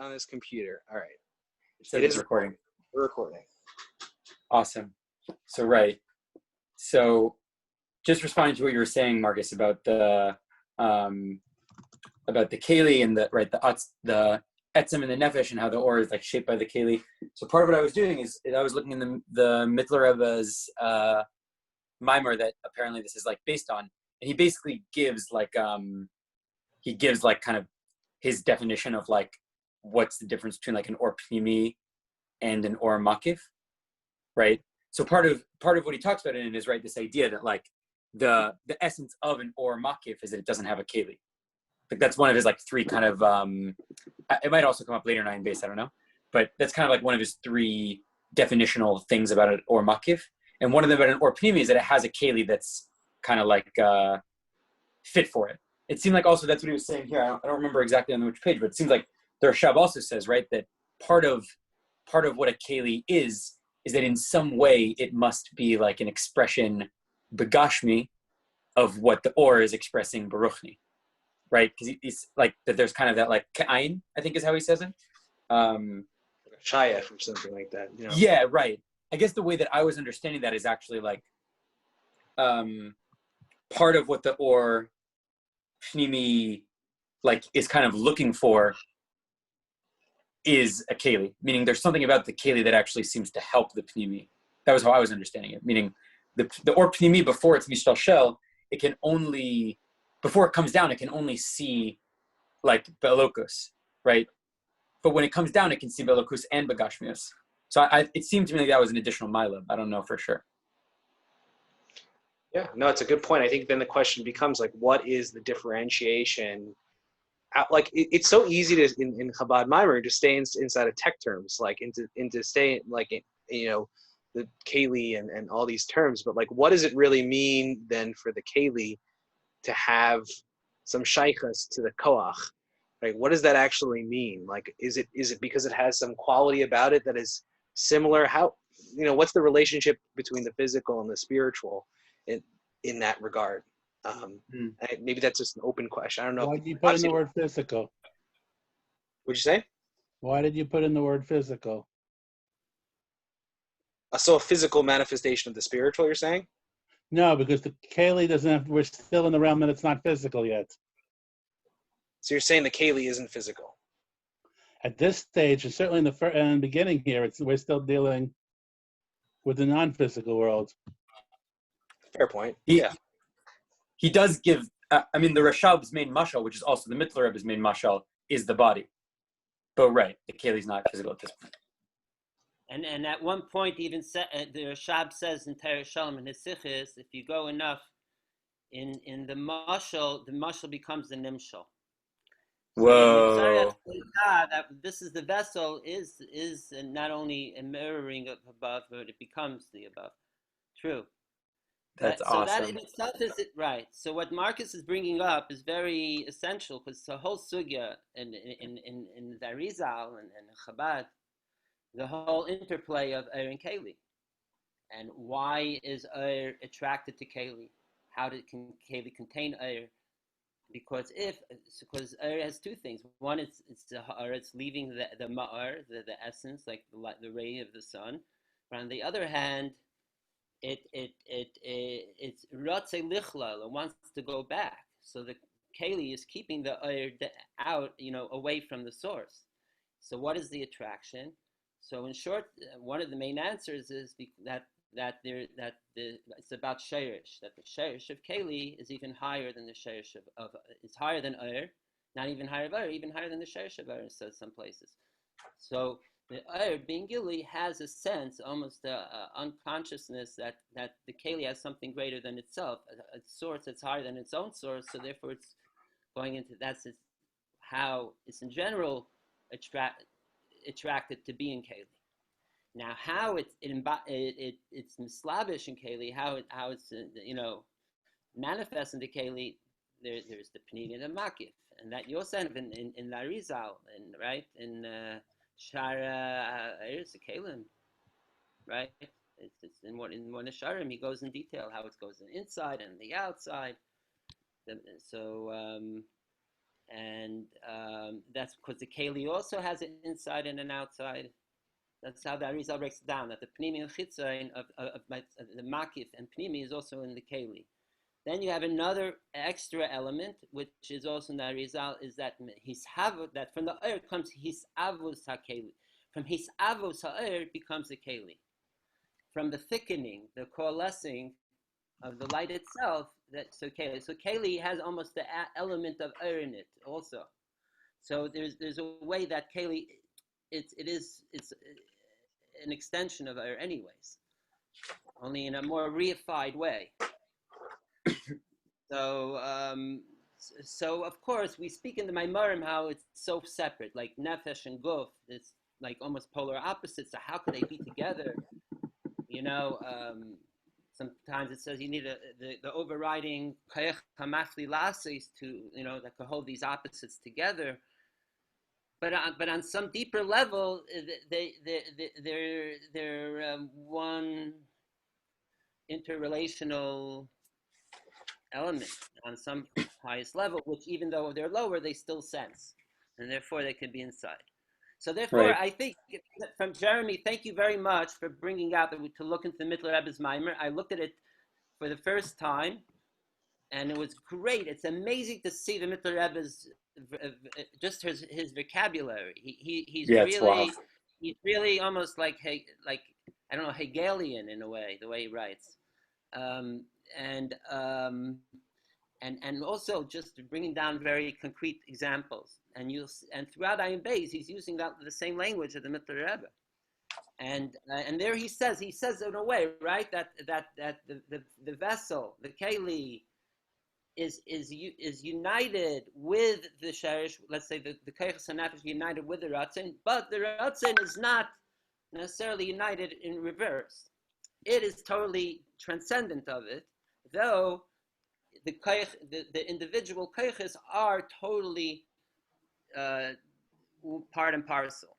on this computer. All right. It says it's recording. We're recording. Awesome. So, right. So, just responding to what you were saying, Marcus, about the keli and the etzem and the nefesh and how the or is like shaped by the keli. So part of what I was doing is I was looking in the Mittler Rebbe's mimer that apparently this is like based on, and he basically gives like kind of his definition of like what's the difference between like an or pnimi and an or makif, right? So part of what he talks about in it is right this idea that like the essence of an or makif is that it doesn't have a keli. Like that's one of his like three kind of it might also come up later in Ayin Beis, I don't know, but that's kind of like one of his three definitional things about it or makif. And one of them about an or pnimi is that it has a keli that's kind of like fit for it. It seemed like also that's what he was saying here. I don't remember exactly on which page, but it seems like the Rashab also says, right, that part of what a keli is that in some way it must be like an expression begashmi of what the or is expressing baruchni, right? Because he's like that. There's kind of that like Ayin, I think is how he says it. Shayef or something like that. You know? Yeah, right. I guess the way that I was understanding that is actually like part of what the or pnimi like is kind of looking for is a keli, meaning there's something about the keli that actually seems to help the pnimi. That was how I was understanding it, meaning the or pnimi before it's mishtalshel, it can only, before it comes down, it can only see like belokus, right? But when it comes down, it can see belokus and begashmius. So it seemed to me like that was an additional milab. I don't know for sure. Yeah, no, it's a good point. I think then the question becomes like, what is the differentiation? Like it's so easy to in Chabad Maimer to stay inside of tech terms, like into stay like the keli and all these terms. But like, what does it really mean then for the keli to have some shaykhus to the koach? Right? What does that actually mean? Like, is it because it has some quality about it that is similar? How, what's the relationship between the physical and the spiritual in that regard? Maybe that's just an open question. I don't know. Why did you put in the word physical? What'd you say? Why did you put in the word physical? So a physical manifestation of the spiritual, you're saying? No, because the keli doesn't have, we're still in the realm that it's not physical yet. So you're saying the keli isn't physical? At this stage, and certainly in the beginning here, we're still dealing with the non-physical world. Fair point. He does give, the Rashab's main mashal, which is also the Mittler Rebbe's main mashal, is the body. But right, the keli's not physical at this point. And at one point, even the Rashab says in Torah Shalom in his Sichis, if you go enough in the mashal becomes the nimshal. Whoa! So that this is the vessel is not only a mirroring of above, but it becomes the above. True. That's so awesome. That in itself is it right. So what Marcus is bringing up is very essential because the whole sugya in the Arizal and Chabad, the whole interplay of Eir and Keli, and why is Eir attracted to Keli? How can Keli contain Eir? Because Eir has two things. One, it's leaving the ma'ar, the essence, like the ray of the sun. But on the other hand, it's ratze lichlal, it wants to go back. So the keli is keeping the Eir out, away from the source. So what is the attraction? So in short, one of the main answers is that it's about sheirish, that the sheirish of keli is even higher than the sheirish of it's higher than Eir, not even higher of Eir, even higher than the sheirish of Eir, says some places. So the Eir, being gili, has a sense, almost unconsciousness that the keli has something greater than itself, a source that's higher than its own source. So therefore, it's going into how it's in general attracted to being keli. Now, how it's mislavish in keli, how it's manifests in the keli, there's the panini and the makif, and that you'll send in Larizal, and right in Shara Eretz Kalim, right? It's in one of Sharim. He goes in detail how it goes inside and the outside. And that's because the keli also has an inside and an outside. That's how the Arizal breaks it down, that the pnimi and chitzain of the makif and pnimi is also in the keli. Then you have another extra element, which is also in the Arizal, is that that from the air comes his avos hakeli. From his avos ha'er becomes the keli. From the thickening, the coalescing of the light itself, so keli has almost the element of air in it also. So there's a way that keli, it's an extension of air anyways, only in a more reified way. So of course we speak in the Maimarim how it's so separate, like nefesh and guf, it's like almost polar opposites. So how could they be together? Sometimes it says you need the overriding koyach hamafli lases to that could hold these opposites together. But on some deeper level, they're one interrelational element on some highest level, which even though they're lower, they still sense, and therefore they could be inside. So therefore, right. I think from Jeremy, thank you very much for bringing out to look into the Mittler Rebbe's Maimer. I looked at it for the first time, and it was great. It's amazing to see the Mittler Rebbe's just his vocabulary. He's really almost like I don't know, Hegelian in a way, the way he writes, and also just bringing down very concrete examples. And throughout Ayin Beis, he's using the same language of the Mittler Rebbe. And there he says in a way, right, that the vessel, the keli, is united with the sherish. Let's say the koyach hanafesh is united with the ratzin, but the ratzin is not necessarily united in reverse. It is totally transcendent of it, though the individual koyches are totally part and parcel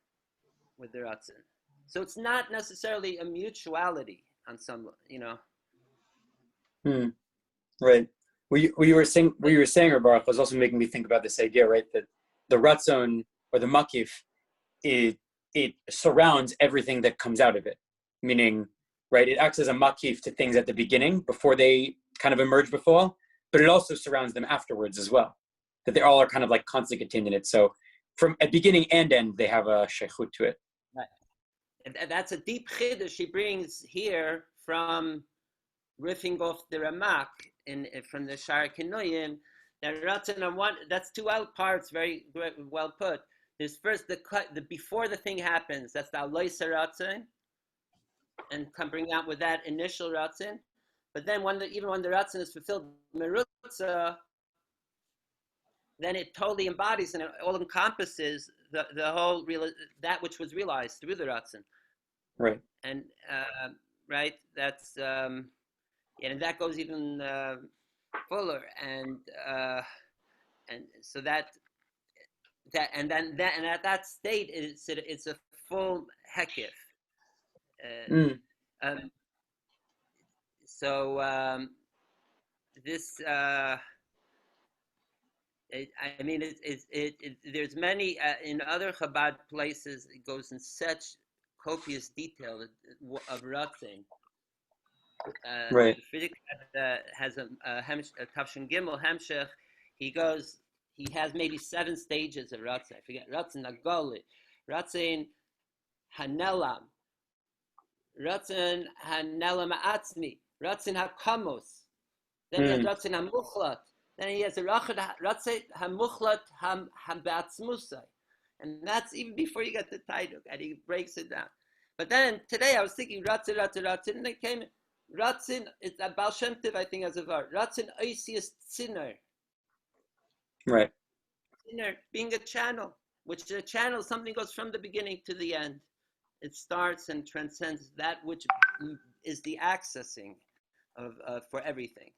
with the ratzin. So it's not necessarily a mutuality on some, Right. What you were saying, Baruch, was also making me think about this idea, right? That the ratzon or the makif, it surrounds everything that comes out of it. Meaning, right, it acts as a makif to things at the beginning before they kind of emerge before, but it also surrounds them afterwards as well. That they all are kind of like constantly contained in it. So from at beginning and end, they have a sheikhut to it. Right. And that's a deep chiddush she brings here from riffing off the Ramak from the Shar Kinuyim. That ratzon on one, that's two out parts, very well put. There's first the before the thing happens, that's the aloysa ratzon, and bring out with that initial ratzon. But then even when the ratzon is fulfilled, merutza, then it totally embodies and it all encompasses the whole that which was realized through the ratzon. Right. And right, that's and that goes even fuller, and so that and at that state it's a full hekif. So this. There's many in other Chabad places. It goes in such copious detail of ratzin. Right. Friedrich has a Tafshin Gimel Hemshech. He has maybe 7 stages of ratzin. I forget. Ratzin Agoli, Ratzin Hanelam, Ratzin Hanelam Atzmi, Ratzin Hakamos. Then he has Ratzin Hamuchlat. Then he has a Ratzin Hamuchlat Hambatzmusai. And that's even before you get the Taiduk, and he breaks it down. But then today I was thinking Ratzin, and it came Ratzin, it's a Baal Shem Tov, I think, as a var. Ratzin Oisius Tziner. Right. Tziner, being a channel, which a channel, something goes from the beginning to the end. It starts and transcends that which is the accessing of for everything.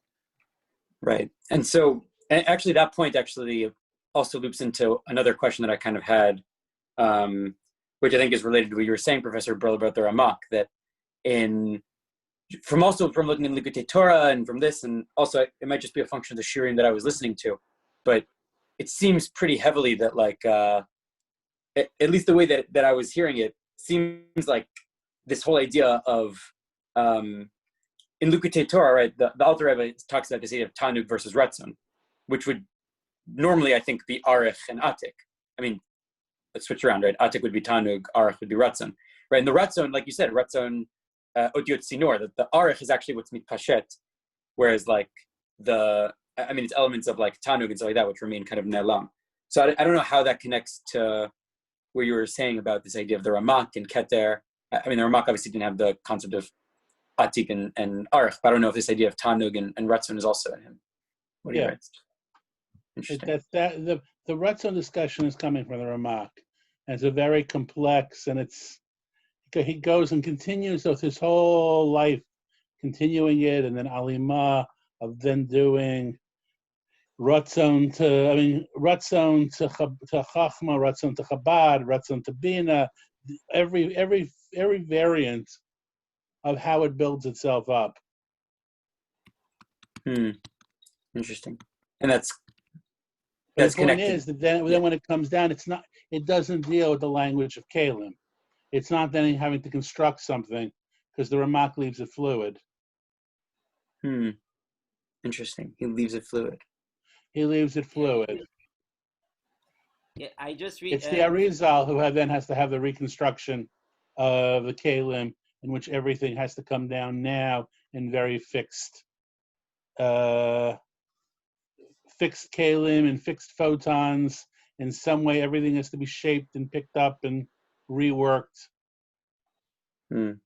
Right. And so actually that point actually also loops into another question that I kind of had, which I think is related to what you were saying, Professor Brill, about the Ramak, that from looking in Likutei Torah and from this, and also it might just be a function of the shiurim that I was listening to, but it seems pretty heavily that like at least the way that I was hearing it seems like this whole idea of in Lukutei Torah, right? The Alter Rebbe talks about this idea of Tanug versus Ratzon, which would normally, I think, be Arich and Atik. I mean, let's switch around, right? Atik would be Tanug, Arich would be Ratzon, right? And the Ratzon, like you said, Ratzon Odiot Sinor, the Arich is actually what's mitpashet, whereas like it's elements of like Tanug and stuff like that, which remain kind of Nelam. So I don't know how that connects to where you were saying about this idea of the Ramak and Keter. I mean, the Ramak obviously didn't have the concept of Atik and Arich, but I don't know if this idea of Tanug and Ratzon is also in him. What do you write? Interesting. The Ratzon discussion is coming from the Ramak. And it's a very complex, and he goes and continues with his whole life, continuing it, and then Alima of then doing Ratzon to Chachma, Ratzon to Chabad, Ratzon to Bina, every variant of how it builds itself up. Interesting. And that's the point connected. is that then when it comes down, it doesn't deal with the language of Kalim. It's not then having to construct something because the Ramak leaves it fluid. Interesting. He leaves it fluid. Yeah, I just read. It's the Arizal who then has to have the reconstruction of the Kalim, in which everything has to come down now in very fixed Kalim and fixed photons. In some way, everything has to be shaped and picked up and reworked. You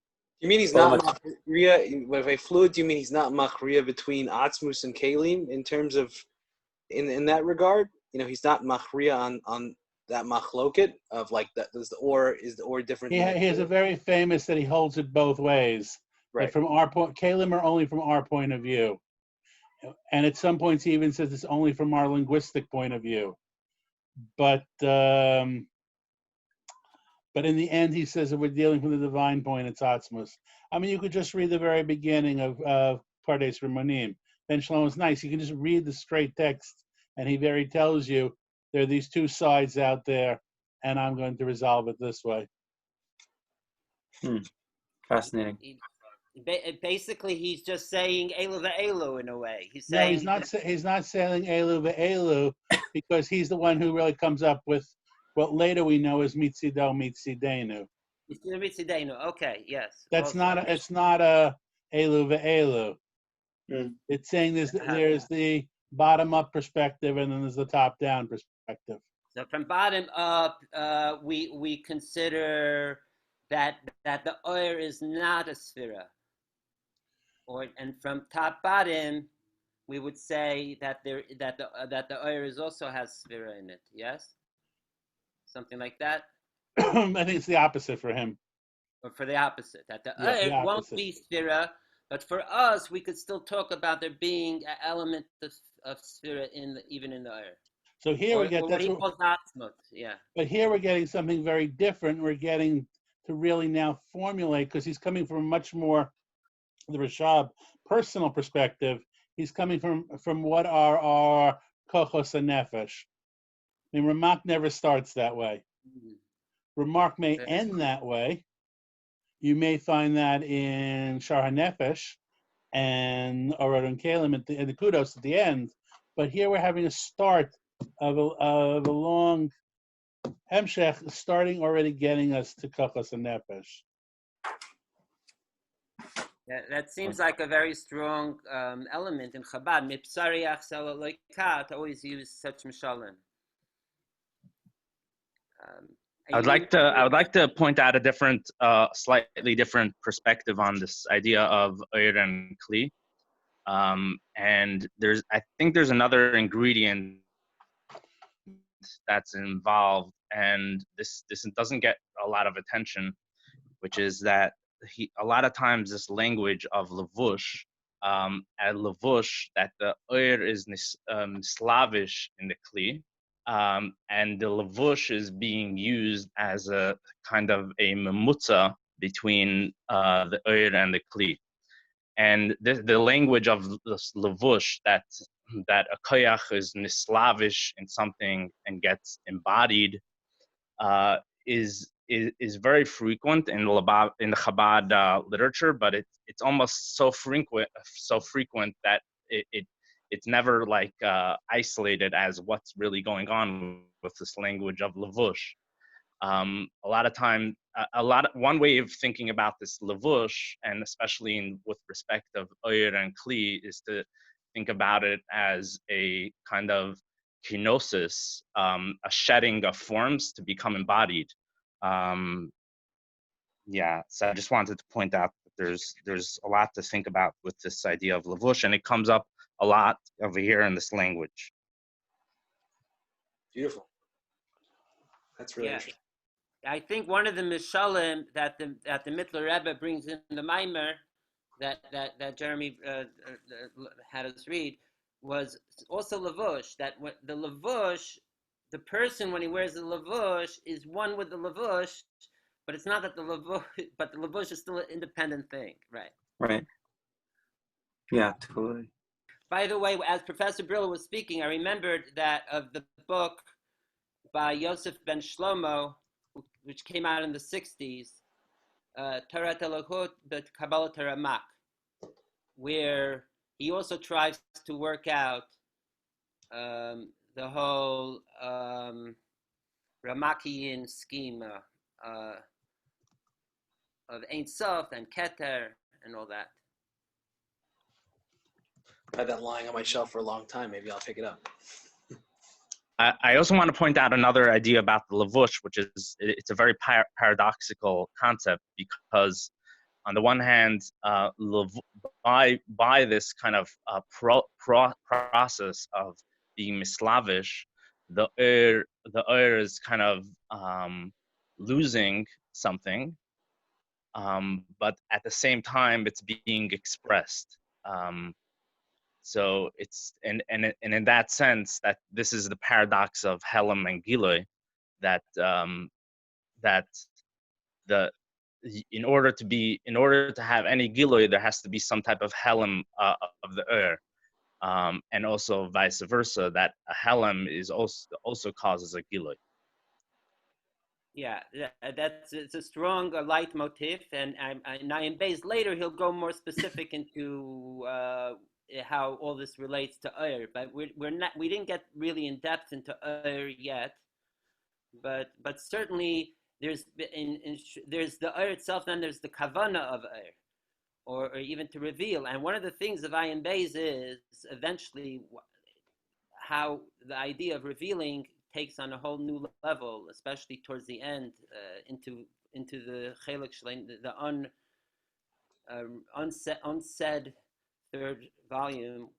mean he's not machriya? With a fluid, do you mean he's not machriya between atzmus and kalim in terms of, in that regard? He's not machriya on that machloket of like that. Is the ore different? He has a very famous that he holds it both ways. Right. From our point, kalim are only from our point of view, and at some points he even says it's only from our linguistic point of view. But in the end, he says that we're dealing from the divine point. It's atzmus. I mean, you could just read the very beginning of Pardes Rimonim. Ben Shalom is nice. You can just read the straight text, and he tells you there are these two sides out there, and I'm going to resolve it this way. Fascinating. Basically, he's just saying Elu ve'elu in a way. He's saying he's not saying Elu ve'elu because he's the one who really comes up with what later we know is Mitzido Mitzidenu. Mitzidenu. Okay, yes. It's not a Elu ve'elu. It's saying there's the bottom up perspective and then there's the top down perspective. So from bottom up, we consider that the oir is not a sphera, and from top bottom, we would say that the oir also has sphera in it. Yes, something like that. I think it's the opposite for him. Or for the opposite, that the oir won't be sphera, but for us, we could still talk about there being an element of sphera even in the oir. So here we get what he calls atzmut, yeah. But here we're getting something very different. We're getting to really now formulate, because he's coming from much more the Rashab personal perspective. He's coming from what are our kochos and nefesh. I mean, Ramak never starts that way. Ramak may end that way. You may find that in Shar HaNefesh and Orod and Kalim and the Kudos at the end. But here we're having a start of a long Hemshech, starting already getting us to Kochos and Nefesh. Yeah, that seems like a very strong element in Chabad. Mipsariach Salaloika to always use such mishalim. I would like to point out a different, slightly different perspective on this idea of Oyer and Kli. And I think there's another ingredient that's involved, and this doesn't get a lot of attention, which is that a lot of times this language of levush, at levush, that the Oyer is Slavish in the Kli. And the levush is being used as a kind of a memutza between the Oyer and the Kli. And the language of this levush that that a koyach is nislavish in something and gets embodied is very frequent in the Chabad literature, but it's almost so frequent that it's never like isolated as what's really going on with this language of levush. A lot of time, one way of thinking about this levush, and especially with respect of oyer and kli, is to think about it as a kind of kenosis, a shedding of forms to become embodied. Yeah, so I just wanted to point out that there's a lot to think about with this idea of levush, and it comes up a lot over here in this language. Beautiful. That's really Yeah. interesting. I think one of the mishalim that the Mittler Rebbe brings in the Maimer that Jeremy had us read was also lavush. That the lavush, the person when he wears the lavush is one with the lavush, but it's not that the lavush, but the lavush is still an independent thing, right? Right. Yeah, totally. By the way, as Professor Briller was speaking, I remembered that of the book by Yosef ben Shlomo, which came out in the 60s, Torah Telahut bet Kabbalah Teramak, where he also tries to work out the whole Ramakian scheme of Ein Sof and Keter and all that. I've had that lying on my shelf for a long time. Maybe I'll pick it up. I also want to point out another idea about the levush, which is it's a very paradoxical concept, because on the one hand, by this kind of process of being mislavish, the er is kind of losing something, but at the same time it's being expressed. So it's and in that sense, that this is the paradox of Helam and Gilui, that that the in order to have any Gilui, there has to be some type of Helam of the and also vice versa, that a Helam is also causes a Gilui. Yeah, it's a strong leitmotif, and in Beis later he'll go more specific into how all this relates to Ur, but we didn't get really in depth into Ur yet, but certainly there's the Ur itself, then there's the kavana of Ur, or even to reveal, and one of the things of Ayin Beis is eventually how the idea of revealing takes on a whole new level, especially towards the end, into the chelik shlein, the unsaid third volume,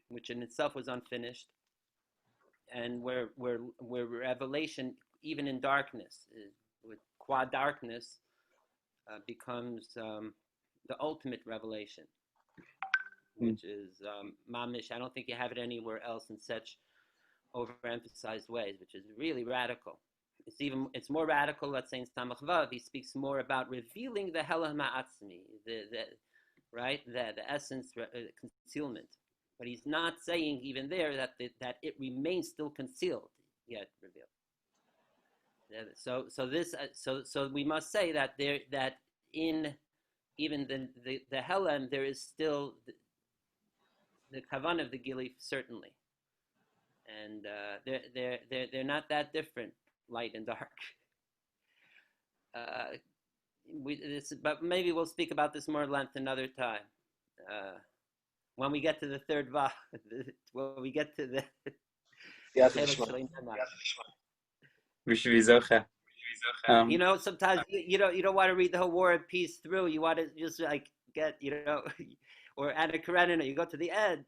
which in itself was unfinished, and where revelation, even in darkness, with qua darkness, becomes the ultimate revelation, which is mamish. I don't think you have it anywhere else in such overemphasized ways, which is really radical. It's more radical. Let's say in Samach Vav, he speaks more about revealing the Helah Ma'atzmi, the essence, concealment. But he's not saying even there that it remains still concealed yet revealed. So we must say that in even the Helam there is still the kavan of the Gili, certainly. And they're not that different, light and dark. But maybe we'll speak about this more at length another time. When we get to the third va, when we get to the you know, sometimes you don't want to read the whole War and Peace through. You want to just like get, or Anna Karenina, you go to the end.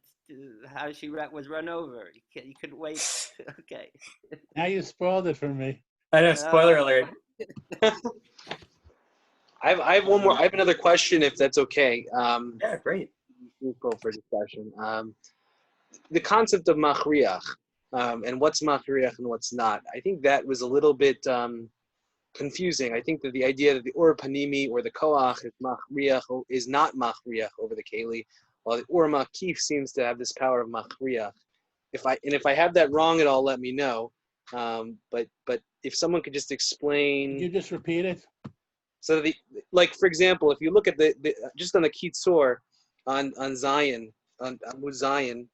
How she was run over. You couldn't wait. Okay. Now you spoiled it for me. I know. Spoiler alert. I have one more. I have another question, if that's okay. Yeah, great. We'll go for discussion. The concept of machriach, and what's machriach and what's not. I think that was a little bit confusing. I think that the idea that the or panimi or the koach is machriach is not machriach over the keli, while the or makif seems to have this power of machriach. if I have that wrong at all, let me know. But if someone could just Could explain, you just repeat it? so like for example, if you look at the just on the Kitzur on Zion on Amud Zion,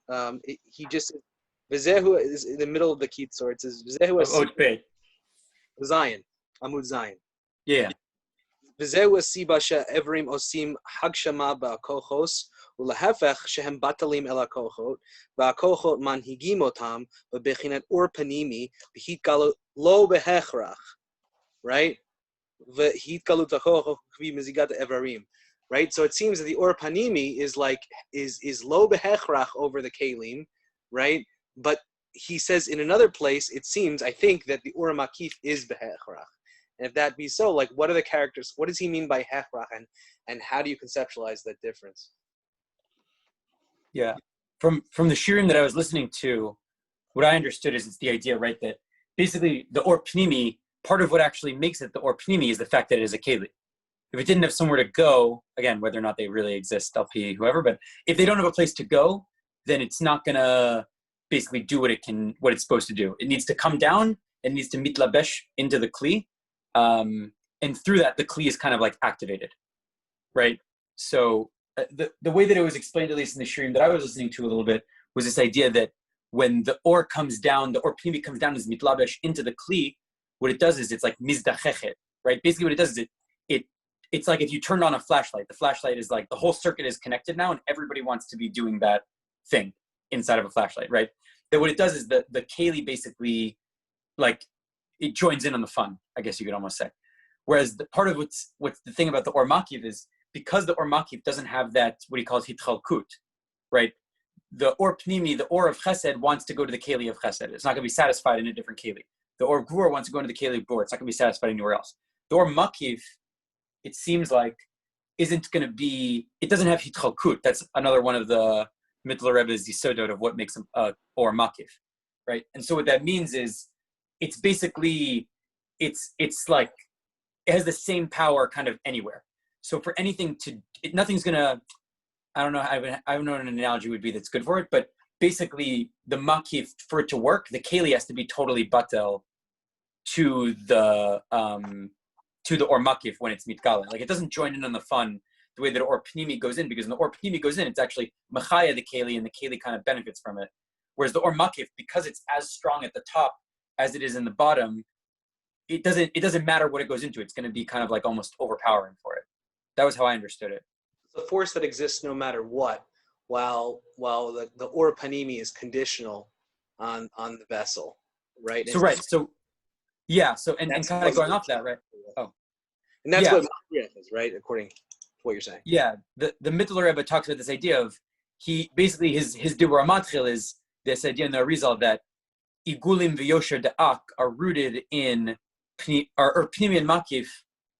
he just Vizehu is in the middle of the Kitzur. It says Vizehu Of Oat Bay. Zion Amud Zion. Yeah. וזהו הסיבה שהעברים עושים הגשמה בכוחות ולהפך שהם בטלים אל הכוחות והכוחות מנהיגים אותם בבחינת אור פנימי בהתגלות לא בהכרח, right? והתגלות הכוחות כפי מזיגת האיברים, right? So it seems that the or panimi is lo behechrach over the kalim, right? But he says in another place, it seems, I think, that the or makif is behechrach. And if that be so, like, what are the characters? What does he mean by hechrach, and how do you conceptualize that difference? Yeah. From the shirim that I was listening to, what I understood is it's the idea, right, that basically the or pnimi, part of what actually makes it the or pnimi is the fact that it is a keli. If it didn't have somewhere to go, again, whether or not they really exist, LP, whoever, but if they don't have a place to go, then it's not gonna basically do what it's supposed to do. It needs to come down, it needs to mitlabesh into the kli, and through that, the kli is kind of like activated, right? So the way that it was explained, at least in the shirim that I was listening to a little bit, was this idea that when the or comes down, the or pnimi comes down as mitlabesh into the kli, what it does is it's like mizdachechet, right? Basically what it does is it's like if you turned on a flashlight. The flashlight is like the whole circuit is connected now, and everybody wants to be doing that thing inside of a flashlight, right? That what it does is the keli basically, like, it joins in on the fun, I guess you could almost say. Whereas the part of what's the thing about the or makiv is because the or makiv doesn't have that, what he calls hitchalkut, right? The or pnimi, the or of chesed, wants to go to the keli of chesed. It's not going to be satisfied in a different keli. The or gur wants to go into the keli of gur. It's not going to be satisfied anywhere else. The or makiv, it seems like, isn't going to be, it doesn't have hitchalkut. That's another one of the Mittler Rebbe's yisodot of what makes or makif, right? And so what that means is, it's basically, it's like, it has the same power kind of anywhere. So for anything nothing's going to, I don't know what an analogy would be that's good for it, but basically the makif, for it to work, the keli has to be totally batel to the or makif when it's mitgala. Like, it doesn't join in on the fun the way that or pnimi goes in, because when the or pnimi goes in, it's actually machaya the keli, and the keli kind of benefits from it. Whereas the or makif, because it's as strong at the top as it is in the bottom, it doesn't matter what it goes into. It's going to be kind of like almost overpowering for it. That was how I understood it. The force that exists no matter what, while the or panimi is conditional on the vessel, right? So right. So yeah. So and kind of going off that, right? Oh. And that's yeah. what Machriach is, right? According to what you're saying. Yeah. The Mittler Rebbe talks about this idea of, he basically, his Dibur HaMatchil is this idea in the Arizal that Igulim v'Yosher Da'ak are rooted in, or Pnimi and Makif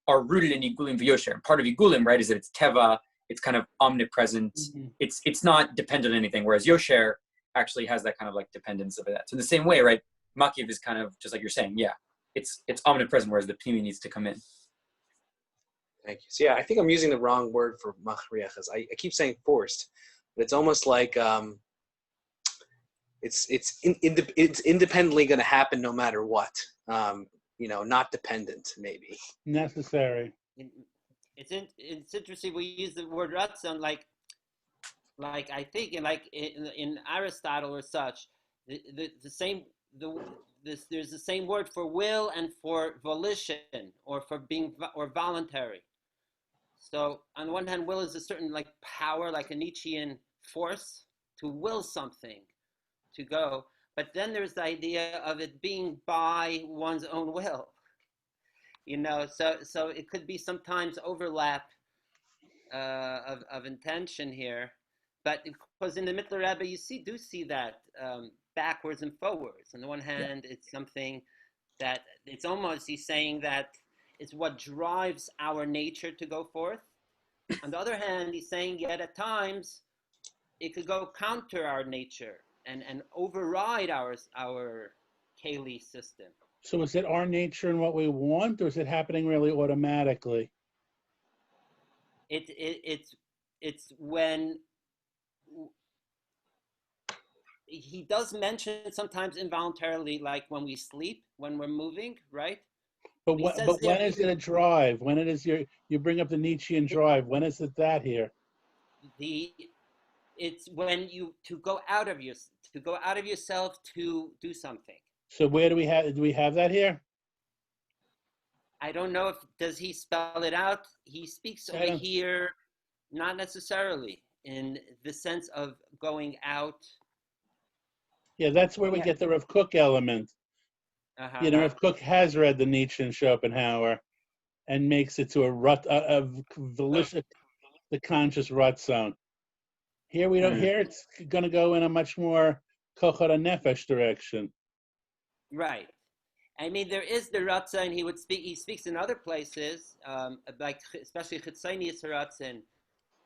are rooted in Igulim v'Yosher. And part of Igulim, right, is that it's Teva, it's kind of omnipresent. Mm-hmm. It's not dependent on anything, whereas Yosher actually has that kind of like dependence of that. So in the same way, right, Makif is kind of just like you're saying, yeah, it's omnipresent, whereas the Pnimi needs to come in. Thank you. So yeah, I think I'm using the wrong word for Machriach. I keep saying forced, but it's almost like it's independently going to happen no matter what. Not dependent, maybe. Necessary. It's interesting. We use the word ratzon like I think in Aristotle or such. There's the same word for will and for volition, or for being or voluntary. So on the one hand, will is a certain like power, like a Nietzschean force to will something to go. But then there's the idea of it being by one's own will. So it could be sometimes overlap of intention here. But because in the Mittler Rebbe, you do see that backwards and forwards. On the one hand, it's something that it's almost, he's saying that it's what drives our nature to go forth. On the other hand, he's saying yet at times it could go counter our nature and override our Kali system. So is it our nature and what we want, or is it happening really automatically? It's when he does mention sometimes involuntarily, like when we sleep, when we're moving, right? But He when, says but there, when is it a drive? When it is you bring up the Nietzschean drive. When is it that here? the it's when you to go out of yourself to do something. So where do we have that here? I don't know if does he spell it out. He speaks I over don't. here, not necessarily in the sense of going out. Yeah, that's where we Yeah. get the Rav Kook element. You know, Rav Kook has read the Nietzsche and Schopenhauer and makes it to a rut of volition, the conscious rut zone. Here we don't. Hmm. Here it's going to go in a much more kochar nefesh direction. Right. I mean, there is the Ratzah, and he speaks in other places, like especially Chitzonius Ratzin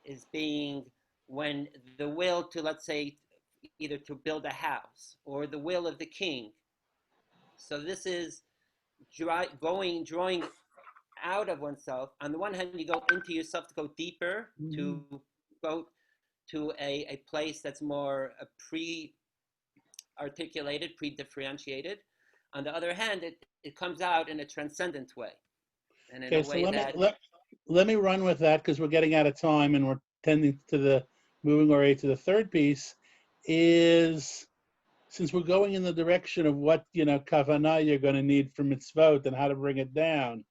is being when the will to, let's say, either to build a house or the will of the king. So this is drawing out of oneself. On the one hand, you go into yourself to go deeper, to go to a place that's more pre-articulated, pre-differentiated. On the other hand, it comes out in a transcendent way, and in Okay, a so way that let me run with that because we're getting out of time and we're tending to the moving already to the third piece. Is since we're going in the direction of what kavanah you're going to need for mitzvot and how to bring it down,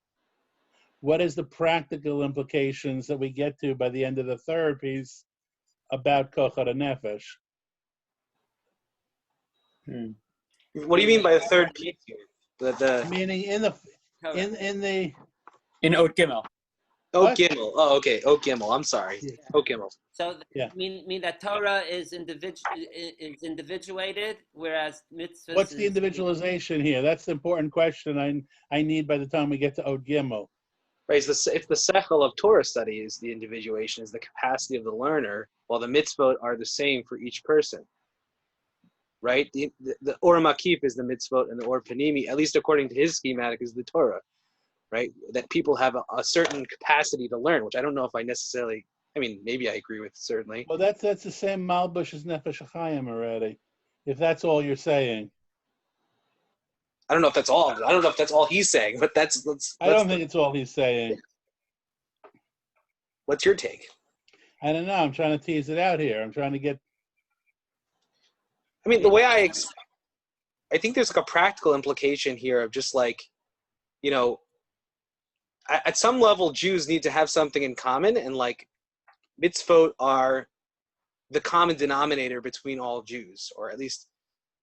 what is the practical implications that we get to by the end of the third piece about kochar nefesh? Hmm. What do you mean by the third piece here? The Meaning in the In Oat Gimel. Oh what? Gimel. Oh, okay. Oh Gimel. I'm sorry. Yeah. Oh Gimel. so Yeah. mean that Torah is individuated, whereas mitzvahs What's the is individualization here? That's the important question I need by the time we get to Od Gimel. Right. If the sechel of Torah study is the individuation, is the capacity of the learner, while the mitzvot are the same for each person. Right. The Or Makif is the mitzvot, and the Or Panimi, at least according to his schematic, is the Torah. Right. That people have a certain capacity to learn, which I don't know if I necessarily. I mean, maybe I agree with certainly. Well, that's the same Malbush as Nefesh HaChaim already, if that's all you're saying. I don't know if that's all. I don't know if that's all he's saying, but I don't think it's all he's saying. What's your take? I don't know. I'm trying to tease it out here. I'm trying to get. I mean, the way I think there's like a practical implication here of just like, you know, at some level, Jews need to have something in common, and like mitzvot are the common denominator between all Jews, or at least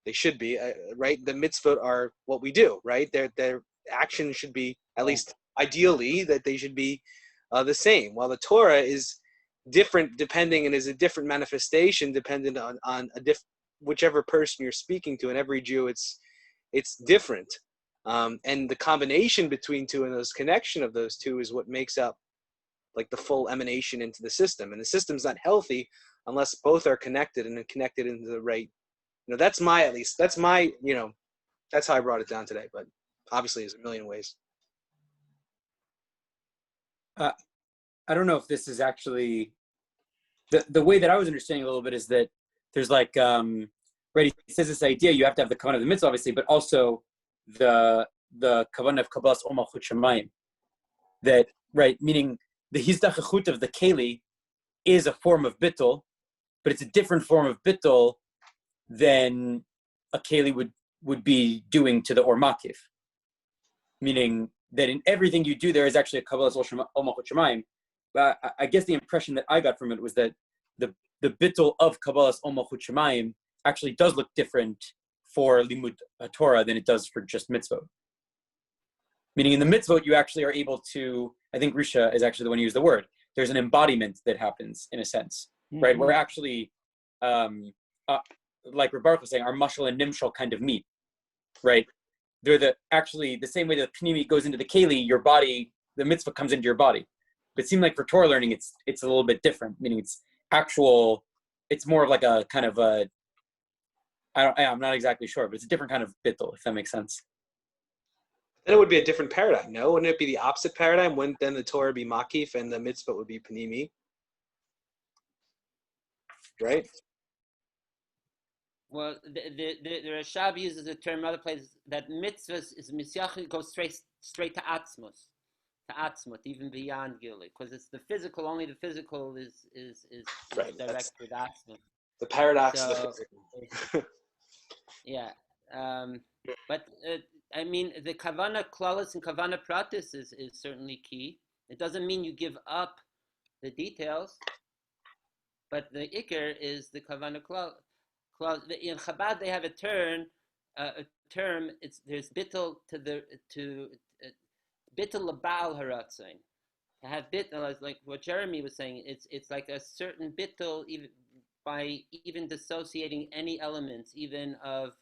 they should be, right? The mitzvot are what we do, right? Their action should be, at least ideally, that they should be the same. While the Torah is different depending and is a different manifestation dependent on whichever person you're speaking to. And every Jew, it's different. And the combination between two and those connection of those two is what makes up like the full emanation into the system. And the system's not healthy unless both are connected and connected into the right. That's my that's how I brought it down today. But obviously, there's a million ways. I don't know if this is actually the way that I was understanding a little bit is that there's like right, he says this idea you have to have the kavanah of the mitzvah obviously, but also the kavanah of kabbalas or malchut shamayim. That right, meaning the hizdachachut of the keli is a form of bittul, but it's a different form of bittul than a keli would be doing to the or makif. Meaning that in everything you do there is actually a kabbalas or malchut shamayim. But I guess the impression that I got from it was that the bittul of kabbalas or malchut shamayim actually does look different for limud Torah than it does for just mitzvot. Meaning in the mitzvot, you actually are able to, I think Risha is actually the one who used the word, there's an embodiment that happens in a sense, right? We're actually, like Rav Baruch was saying, our mashal and nimshal kind of meet, right? They're actually the same way that the pnimi goes into the keli, your body, the mitzvah comes into your body. But it seemed like for Torah learning, it's a little bit different, meaning it's more of like a kind of a, I'm not exactly sure, but it's a different kind of bittul, if that makes sense. Then it would be a different paradigm, no? Wouldn't it be the opposite paradigm? Wouldn't then the Torah be makif and the mitzvah would be panimi? Right? Well, the Rashab uses the term in other places that mitzvahs is misyach goes straight to atzmut, even beyond gilui, because it's the physical. Only the physical is Right. direct That's with atzmut. the paradox of the So physical. yeah, but I mean the kavana klalis and kavana pratis is certainly key. It doesn't mean you give up the details, but the ikr is the kavana klal. In Chabad they have a term. It's there's bittul to bittul labal haratzain. To have bittul, like what Jeremy was saying, it's like a certain bittul even by even dissociating any elements, even of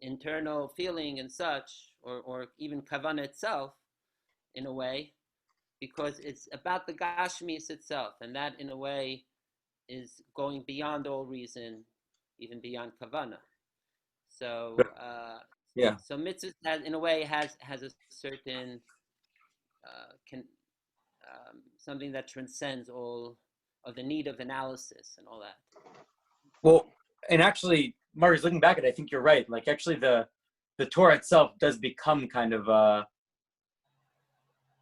internal feeling and such, or even kavana itself, in a way, because it's about the gashmis itself, and that in a way is going beyond all reason, even beyond kavana. So, Yeah. so mitzvah has, in a way, has a certain can something that transcends all of the need of analysis and all that. Well, and actually, Marius, looking back at it, I think you're right. Like, actually, the Torah itself does become kind of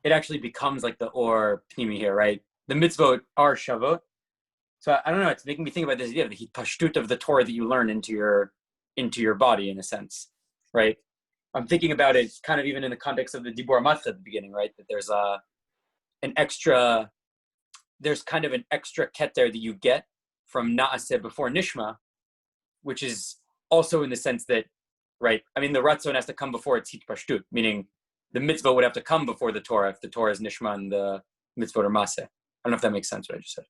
it actually becomes like the or pnimi here, right? The mitzvot are shavot. So I don't know. It's making me think about this idea of the pashtut of the Torah that you learn into your body, in a sense, right? I'm thinking about it kind of even in the context of the dibur matzah at the beginning, right? That there's kind of an extra keter that you get from naaseh before nishma, which is also in the sense that, right? I mean, the ratzon has to come before it's hitpashtut, meaning the mitzvah would have to come before the Torah if the Torah is nishma and the mitzvot are maseh. I don't know if that makes sense what I just said.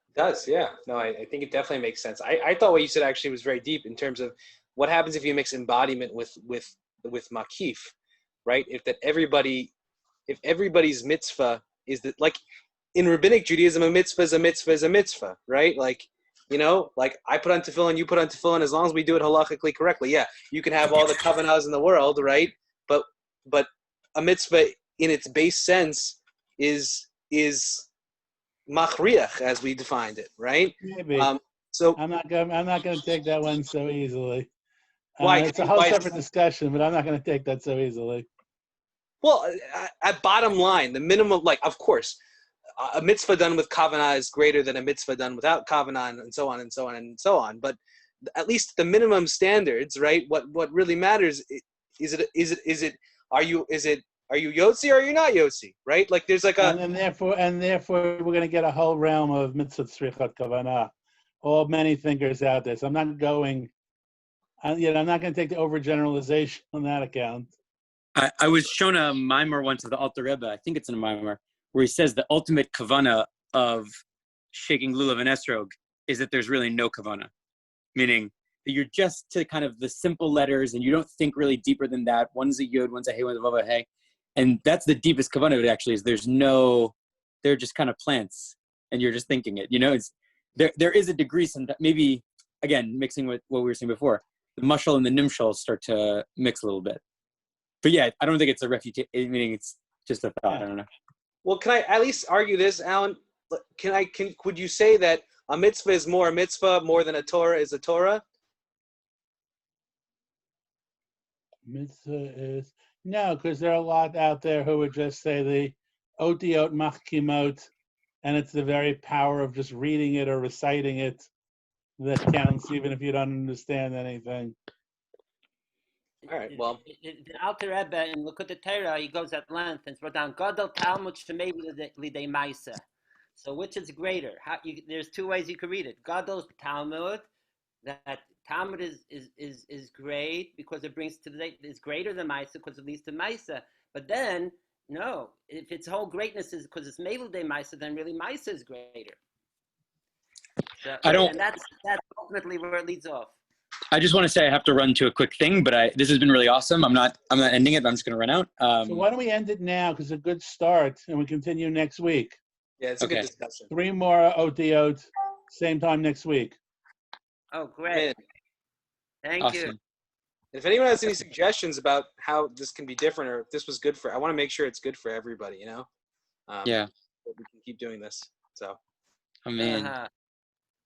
It does, yeah. No, I think it definitely makes sense. I thought what you said actually was very deep in terms of what happens if you mix embodiment with makif, right? If everybody's mitzvah is that, like in rabbinic Judaism, a mitzvah is a mitzvah is a mitzvah, right? Like, like I put on tefillin, you put on tefillin, as long as we do it halachically correctly. Yeah, you can have all the kavanahs in the world, right? But a mitzvah in its base sense is machriach as we defined it, right? Maybe. So I'm not going to take that one so easily. why? It's a whole separate discussion, but I'm not going to take that so easily. Well, at bottom line, the minimum, like, of course, a mitzvah done with kavanah is greater than a mitzvah done without kavanah, and so on and so on and so on. But at least the minimum standards, right? What really matters is are you Yotzi or are you not Yotzi, right? Like there's like and therefore we're going to get a whole realm of mitzvot tzrichat kavanah, all many thinkers out there. So I'm not going. I'm not going to take the overgeneralization on that account. I was shown a mimer once of the Alter Rebbe. I think it's in a mimer where he says the ultimate kavana of shaking lulav and esrog is that there's really no kavana, meaning that you're just to kind of the simple letters and you don't think really deeper than that. One's a yud, one's a hey, one's a vav, a hey, and that's the deepest kavana of it. Actually, is they're just kind of plants, and you're just thinking it. It's there is a degree, maybe again mixing with what we were saying before. The mushal and the nimshal start to mix a little bit. But yeah, I don't think it's a refutation, meaning it's just a thought. I don't know. Well, can I at least argue this, Alan? Could you say that a mitzvah is more a mitzvah more than a Torah is a Torah? Mitzvah is no, because there are a lot out there who would just say the otiot machkimot, and it's the very power of just reading it or reciting it that counts, even if you don't understand anything. All right. Well, the Alter Rebbe in Likutei Torah, he goes at length and wrote down Gadol Talmud Shemei Lidei Maisa. So which is greater? There's two ways you could read it. Gadol Talmud, that Talmud is great because it brings to the day, is greater than Maisa because it leads to Maisa. But then no, if its whole greatness is because it's Mei Lidei Maisa, then really Maisa is greater. So, and that's ultimately where it leads off. I just want to say I have to run to a quick thing, but this has been really awesome. I'm not ending it, but I'm just going to run out. So why don't we end it now? Because it's a good start, and we continue next week. Yeah, it's a good discussion. 3 more OTOs, same time next week. Oh, great. Thank you. If anyone has any suggestions about how this can be different or if this was good I want to make sure it's good for everybody, Yeah. We can keep doing this. So. Amen.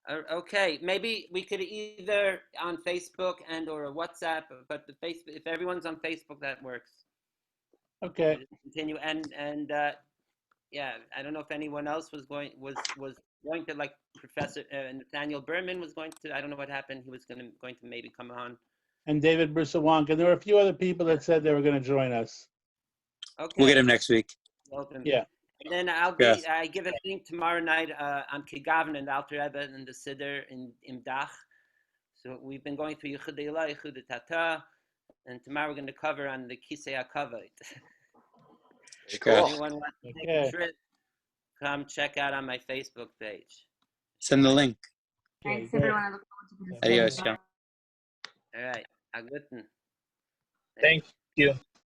Okay, maybe we could either on Facebook and or a WhatsApp, but the Facebook, if everyone's on Facebook, that works. Okay. We'll just continue and yeah, I don't know if anyone else was going to, like Professor Nathaniel Berman was going to. I don't know what happened. He was going to maybe come on. And David Brusawanka. There were a few other people that said they were going to join us. Okay. We'll get him next week. Welcome. Yeah. And then Yes. I give a thing tomorrow night on Kigavn and Alter Rebbe and the Siddur in Dach. So we've been going through Yichud Eilah, Yichud Tata, and tomorrow we're going to cover on the Kisei HaKavod. Cool. If anyone wants to take Okay. a trip, come check out on my Facebook page. Send the link. Thanks, great. everyone. I look forward to this. Adios. Bye. All right. A guten. Thank you.